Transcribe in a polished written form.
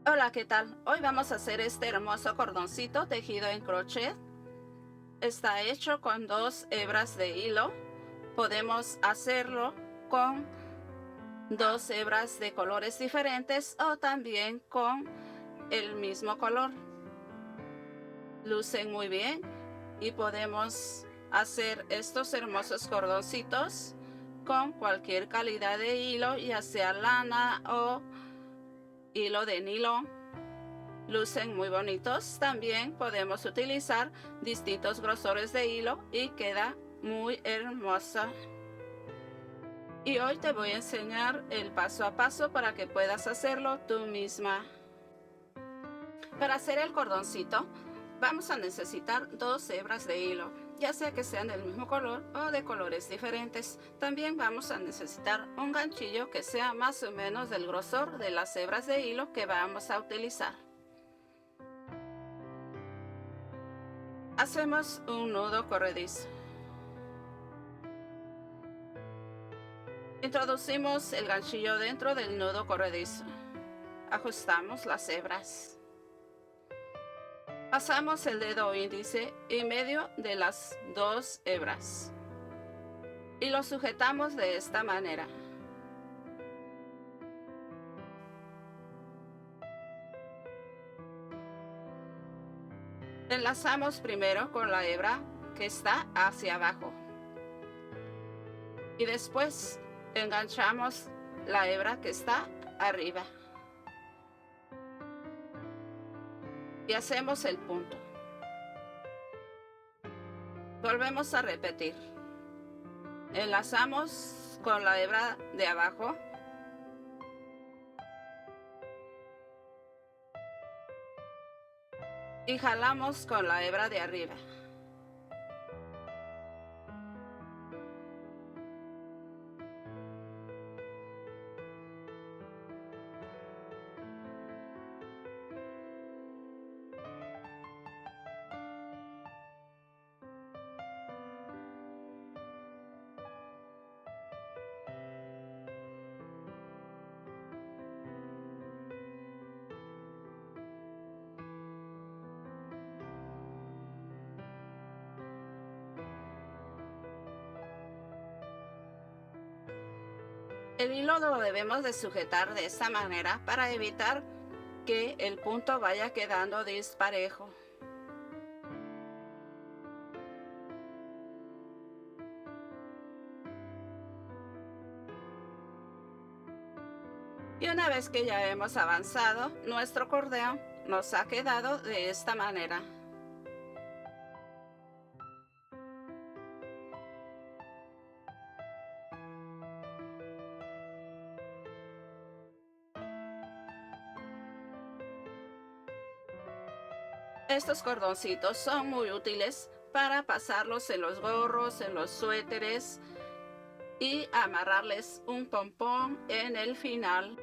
Hola, ¿qué tal? Hoy vamos a hacer este hermoso cordoncito tejido en crochet. Está hecho con 2 hebras de hilo. Podemos hacerlo con 2 hebras de colores diferentes o también con el mismo color. Lucen muy bien y podemos hacer estos hermosos cordoncitos con cualquier calidad de hilo, ya sea lana o hilo de nylon. Lucen muy bonitos. También podemos utilizar distintos grosores de hilo y queda muy hermosa. Y hoy te voy a enseñar el paso a paso para que puedas hacerlo tú misma. Para hacer el cordoncito vamos a necesitar 2 hebras de hilo, ya sea que sean del mismo color o de colores diferentes. También vamos a necesitar un ganchillo que sea más o menos del grosor de las hebras de hilo que vamos a utilizar. Hacemos un nudo corredizo. Introducimos el ganchillo dentro del nudo corredizo. Ajustamos las hebras. Pasamos el dedo índice en medio de las 2 hebras y lo sujetamos de esta manera. Enlazamos primero con la hebra que está hacia abajo y después enganchamos la hebra que está arriba y hacemos el punto. Volvemos a repetir. Enlazamos con la hebra de abajo y jalamos con la hebra de arriba. El hilo lo debemos de sujetar de esta manera para evitar que el punto vaya quedando disparejo. Y una vez que ya hemos avanzado, nuestro cordón nos ha quedado de esta manera. Estos cordoncitos son muy útiles para pasarlos en los gorros, en los suéteres y amarrarles un pompón en el final.